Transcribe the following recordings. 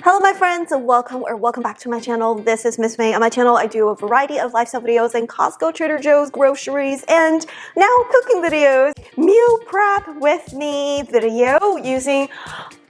Hello my friends, welcome back to my channel. This is Miss May. On my channel I do a variety of lifestyle videos in Costco, Trader Joe's, groceries, and now cooking videos. Meal prep with me video using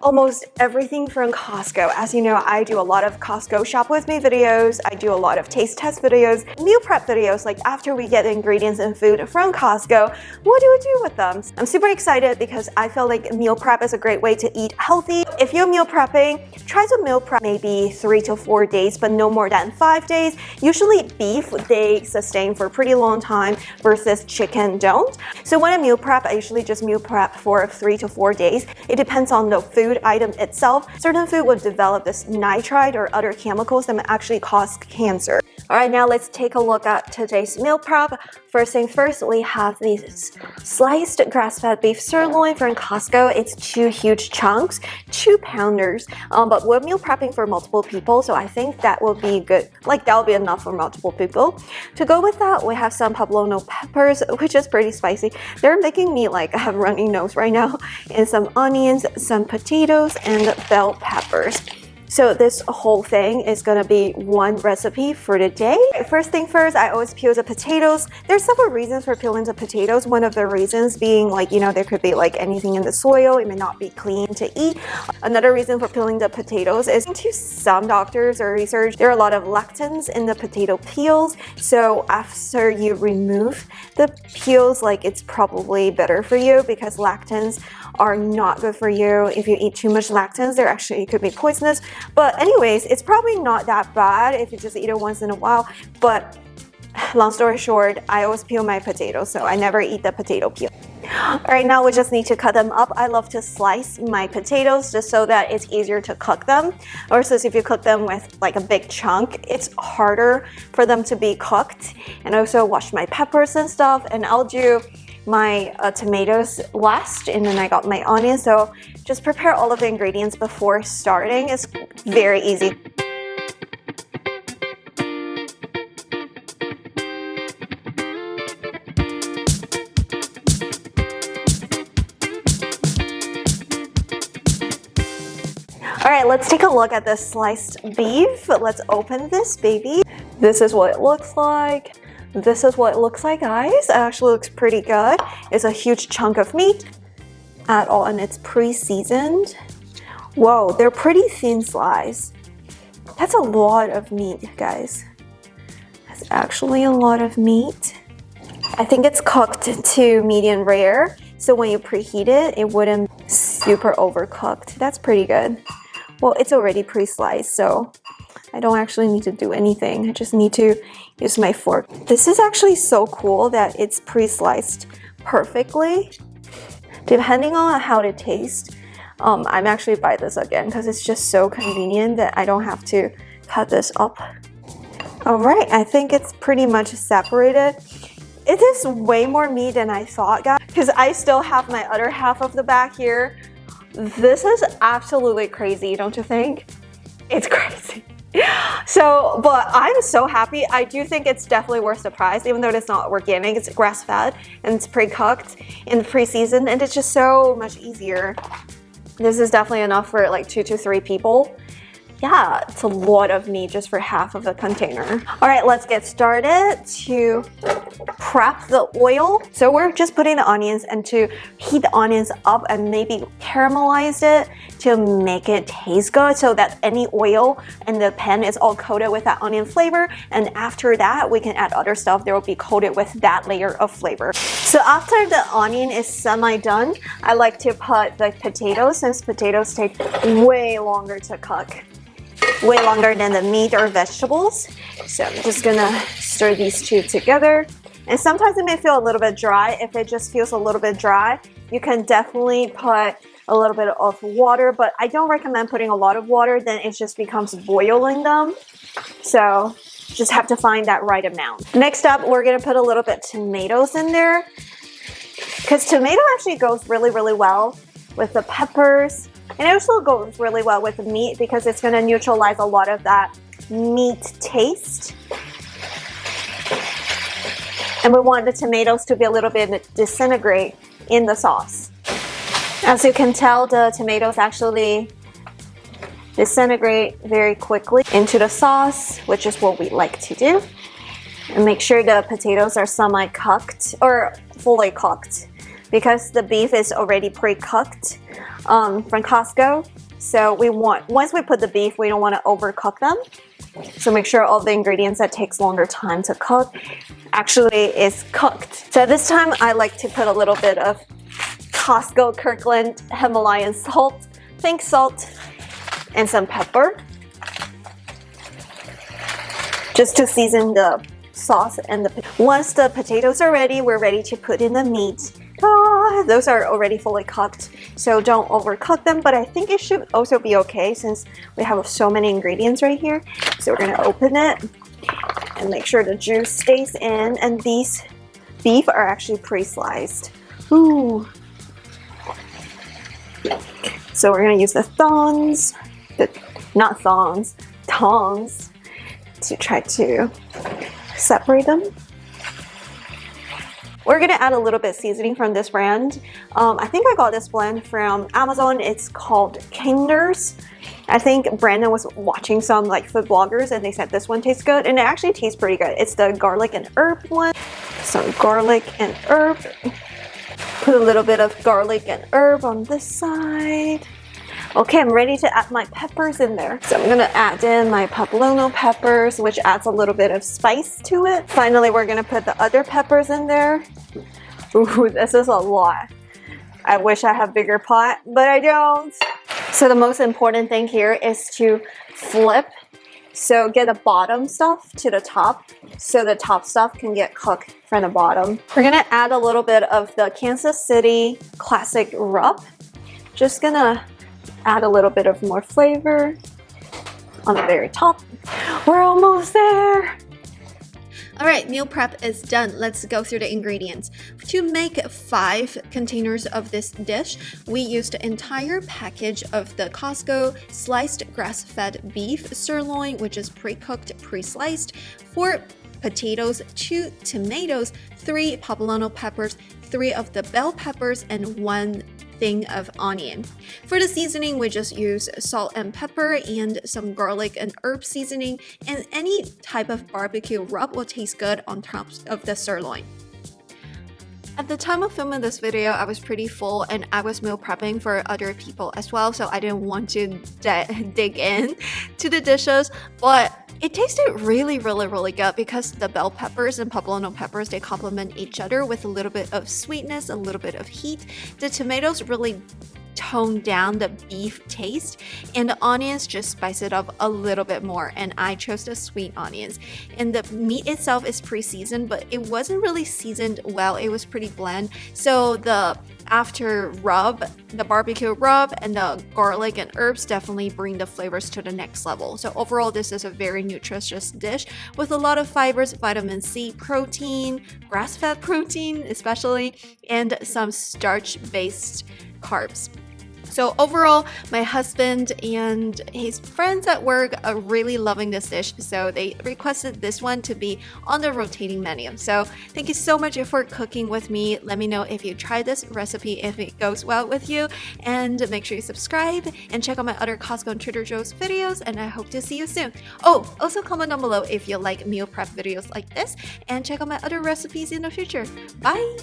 almost everything from Costco. As you know, I do a lot of Costco shop with me videos. I do a lot of taste test videos, meal prep videos, like after we get the ingredients and food from Costco, what do we do with them? I'm super excited because I feel like meal prep is a great way to eat healthy. If you're meal prepping, try to meal prep maybe 3 to 4 days, but no more than 5 days. Usually beef, they sustain for a pretty long time versus chicken don't. So when I meal prep, I usually just meal prep for 3 to 4 days. It depends on the food item itself. Certain food will develop this nitrite or other chemicals that may actually cause cancer. Alright, now let's take a look at today's meal prep. First thing first, we have these sliced grass-fed beef sirloin from Costco. It's 2 huge chunks, 2-pounders. But we're meal prepping for multiple people, so I think that will be good. Like that will be enough for multiple people. To go with that, we have some Poblano peppers, which is pretty spicy. They're making me like have runny nose right now. And some onions, some potatoes, and bell peppers. So this whole thing is gonna be one recipe for the day. First thing first, I always peel the potatoes. There's several reasons for peeling the potatoes. One of the reasons being like, you know, there could be like anything in the soil. It may not be clean to eat. Another reason for peeling the potatoes is to some doctors or research, there are a lot of lectins in the potato peels. So after you remove the peels, like it's probably better for you because lectins are not good for you. If you eat too much lectins, they're actually, it could be poisonous. But anyways, it's probably not that bad if you just eat it once in a while. But long story short, I always peel my potatoes, so I never eat the potato peel. Alright, now we just need to cut them up. I love to slice my potatoes just so that it's easier to cook them. Versus if you cook them with like a big chunk, it's harder for them to be cooked. And I also wash my peppers and stuff, and I'll do my tomatoes last, and then I got my onions. So just prepare all of the ingredients before starting. It's very easy. All right, let's take a look at this sliced beef. Let's open this baby. This is what it looks like. This is what it looks like, guys. It actually looks pretty good. It's a huge chunk of meat at all, and it's pre-seasoned. Whoa, they're pretty thin slices. That's a lot of meat, guys. That's actually a lot of meat. I think it's cooked to medium rare, so when you preheat it, it wouldn't be super overcooked. That's pretty good. Well, it's already pre-sliced, so I don't actually need to do anything. I just need to use my fork. This is actually so cool that it's pre-sliced perfectly. Depending on how it tastes, I'm actually buy this again because it's just so convenient that I don't have to cut this up. All right, I think it's pretty much separated. It is way more meat than I thought, guys, because I still have my other half of the back here. This is absolutely crazy, don't you think? It's crazy. So, but I'm so happy. I do think it's definitely worth the price, even though it's not organic. It's grass-fed and it's pre-cooked and pre-seasoned, and it's just so much easier. This is definitely enough for like 2 to 3 people. Yeah, it's a lot of meat just for half of a container. All right, let's get started to prep the oil. So we're just putting the onions and to heat the onions up and maybe caramelize it to make it taste good so that any oil in the pan is all coated with that onion flavor. And after that, we can add other stuff that will be coated with that layer of flavor. So after the onion is semi-done, I like to put the potatoes, since potatoes take way longer to cook. Way longer than the meat or vegetables. So I'm just gonna stir these two together. And sometimes it may feel a little bit dry. If it just feels a little bit dry, you can definitely put a little bit of water, but I don't recommend putting a lot of water, then it just becomes boiling them. So just have to find that right amount. Next up, we're gonna put a little bit tomatoes in there, because tomato actually goes really, really well with the peppers. And it also goes really well with the meat because it's going to neutralize a lot of that meat taste. And we want the tomatoes to be a little bit disintegrate in the sauce. As you can tell, the tomatoes actually disintegrate very quickly into the sauce, which is what we like to do. And make sure the potatoes are semi-cooked or fully cooked, because the beef is already pre-cooked from Costco. So once we put the beef, we don't want to overcook them. So make sure all the ingredients that takes longer time to cook actually is cooked. So this time I like to put a little bit of Costco Kirkland Himalayan salt, pink salt, and some pepper, just to season the sauce. And once the potatoes are ready, we're ready to put in the meat. Those are already fully cooked, so don't overcook them, but I think it should also be okay since we have so many ingredients right here. So we're gonna open it and make sure the juice stays in, and these beef are actually pre-sliced. Ooh. So we're gonna use the tongs to try to separate them. We're gonna add a little bit seasoning from this brand. I think I got this blend from Amazon. It's called Kinder's. I think Brandon was watching some like food bloggers and they said this one tastes good, and it actually tastes pretty good. It's the garlic and herb one. Some garlic and herb. Put a little bit of garlic and herb on this side. Okay, I'm ready to add my peppers in there. So I'm gonna add in my Poblano peppers, which adds a little bit of spice to it. Finally, we're gonna put the other peppers in there. Ooh, this is a lot. I wish I had a bigger pot, but I don't. So the most important thing here is to flip. So get the bottom stuff to the top, so the top stuff can get cooked from the bottom. We're gonna add a little bit of the Kansas City classic rub. Just gonna add a little bit of more flavor on the very top. We're almost there. All right, meal prep is done. Let's go through the ingredients. To make 5 containers of this dish, we used the entire package of the Costco sliced grass-fed beef sirloin, which is pre-cooked, pre-sliced, 4 potatoes, 2 tomatoes, 3 poblano peppers, 3 of the bell peppers, and 1 thing of onion. For the seasoning, we just use salt and pepper and some garlic and herb seasoning, and any type of barbecue rub will taste good on top of the sirloin. At the time of filming this video, I was pretty full and I was meal prepping for other people as well, so I didn't want to dig in to the dishes, but it tasted really good because the bell peppers and poblano peppers, they complement each other with a little bit of sweetness, a little bit of heat. The tomatoes really tone down the beef taste, and the onions just spice it up a little bit more, and I chose the sweet onions. And the meat itself is pre-seasoned, but it wasn't really seasoned well. It was pretty bland, so the after rub, the barbecue rub and the garlic and herbs definitely bring the flavors to the next level. So overall, this is a very nutritious dish with a lot of fibers, vitamin C, protein, grass-fed protein especially, and some starch-based carbs. So overall, my husband and his friends at work are really loving this dish, so they requested this one to be on the rotating menu. So thank you so much for cooking with me. Let me know if you try this recipe, if it goes well with you, and make sure you subscribe and check out my other Costco and Trader Joe's videos, and I hope to see you soon. Oh, also comment down below if you like meal prep videos like this, and check out my other recipes in the future. Bye!